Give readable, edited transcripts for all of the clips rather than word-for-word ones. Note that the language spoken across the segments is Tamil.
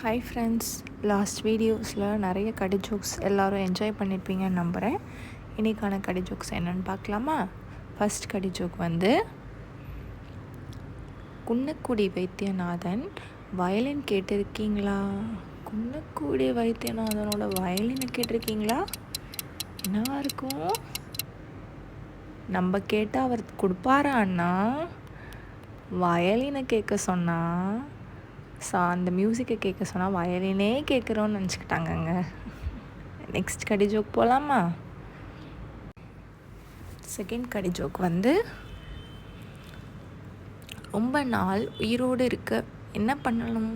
ஹாய் ஃப்ரெண்ட்ஸ், லாஸ்ட் வீடியோஸில் நிறைய கடி ஜோக்ஸ் எல்லோரும் என்ஜாய் பண்ணியிருப்பீங்கன்னு நம்புகிறேன். இன்றைக்கான கடி ஜோக்ஸ் என்னென்னு பார்க்கலாமா? ஃபஸ்ட் கடி ஜோக் குன்னக்குடி வைத்தியநாதன் வயலின் கேட்டிருக்கீங்களா? குன்னக்குடி வைத்தியநாதனோட வயலினை கேட்டிருக்கீங்களா? என்னவா இருக்கும்? நம்ம கேட்டால் அவர் கொடுப்பாரா அண்ணா? வயலினை கேட்க சொன்னால் அந்த மியூசிக்கை கேட்க சொன்னால் வயலினே கேட்குறோன்னு நினச்சிக்கிட்டாங்கங்க. நெக்ஸ்ட் கடி ஜோக் போகலாமா? செகண்ட் கடி ஜோக் ரொம்ப நாள் உயிரோடு இருக்க என்ன பண்ணணும்?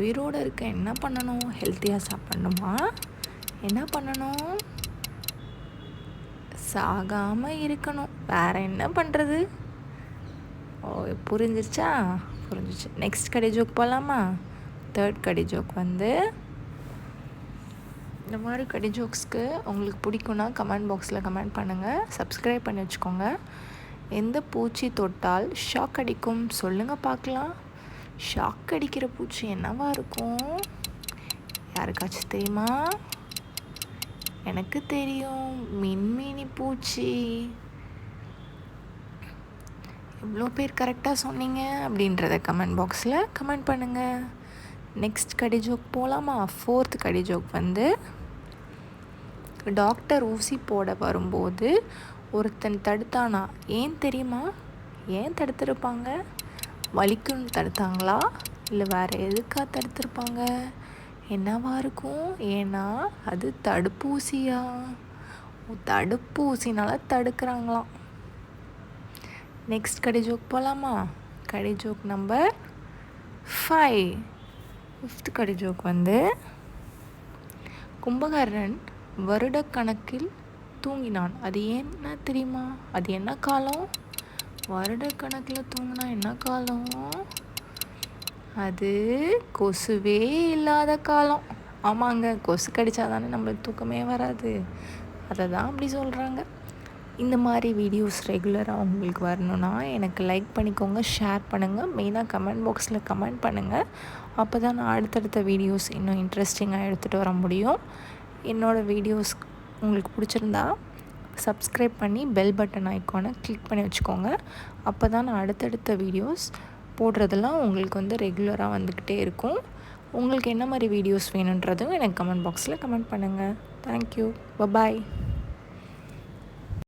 உயிரோடு இருக்க என்ன பண்ணணும்? ஹெல்த்தியாக சாப்பிடணுமா? என்ன பண்ணணும்? சாகாமல் இருக்கணும். வேறு என்ன பண்ணுறது? புரிஞ்சிருச்சா? புரிஞ்சிச்சு. நெக்ஸ்ட் கடி ஜோக் போகலாமா? தேர்ட் கடி ஜோக் இந்த மாதிரி கடி ஜோக்ஸ்க்கு உங்களுக்கு பிடிக்குன்னா கமெண்ட் பாக்ஸில் கமெண்ட் பண்ணுங்கள். சப்ஸ்கிரைப் பண்ணி வச்சுக்கோங்க. எந்த பூச்சி தொட்டால் ஷாக் அடிக்கும்? சொல்லுங்கள் பார்க்கலாம். ஷாக் அடிக்கிற பூச்சி என்னவா இருக்கும்? யாருக்காச்சும் தெரியுமா? எனக்கு தெரியும், மின்மினி பூச்சி. எவ்வளோ பேர் கரெக்டாக சொன்னீங்க அப்படின்றத கமெண்ட் பாக்ஸில் கமெண்ட் பண்ணுங்கள். நெக்ஸ்ட் கடி ஜோக் போகலாமா? ஃபோர்த் கடி ஜோக் டாக்டர் ஊசி போட வரும்போது ஒருத்தன் தடுத்தானா? ஏன் தெரியுமா? ஏன் தடுத்திருப்பாங்க? வலிக்குன்னு தடுத்தாங்களா, இல்லை வேறு எதுக்காக தடுத்திருப்பாங்க? என்னவா இருக்கும்? ஏன்னா அது தடுப்பூசியா? தடுப்பூசினால் தடுக்கிறாங்களாம். நெக்ஸ்ட் கடி ஜோக் போகலாமா? கடி ஜோக் நம்பர் 5. ஃபிஃப்த் கடி ஜோக் கும்பகர்ணன் வருடக்கணக்கில் தூங்கினான். அது என்ன தெரியுமா? அது என்ன காலம்? வருடக்கணக்கில் தூங்கினா என்ன காலம்? அது கொசுவே இல்லாத காலம். ஆமாங்க, கொசு கடித்தா தானே நம்மளுக்கு தூக்கமே வராது. அதை தான் அப்படி சொல்கிறாங்க. இந்த மாதிரி வீடியோஸ் ரெகுலராக உங்களுக்கு வரணுன்னா எனக்கு லைக் பண்ணிக்கோங்க, ஷேர் பண்ணுங்கள். மெயினாக கமெண்ட் பாக்ஸில் கமெண்ட் பண்ணுங்கள். அப்போ தான் நான் அடுத்தடுத்த வீடியோஸ் இன்னும் இன்ட்ரெஸ்டிங்காக எடுத்துகிட்டு வர முடியும். என்னோடய வீடியோஸ் உங்களுக்கு பிடிச்சிருந்தா சப்ஸ்கிரைப் பண்ணி பெல் பட்டன் ஐக்கானை கிளிக் பண்ணி வச்சுக்கோங்க. அப்போ தான் நான் அடுத்தடுத்த வீடியோஸ் போடுறதெல்லாம் உங்களுக்கு ரெகுலராக வந்துக்கிட்டே இருக்கும். உங்களுக்கு என்ன மாதிரி வீடியோஸ் வேணுன்றதும் எனக்கு கமெண்ட் பாக்ஸில் கமெண்ட் பண்ணுங்கள். தேங்க்யூ. பபாய்.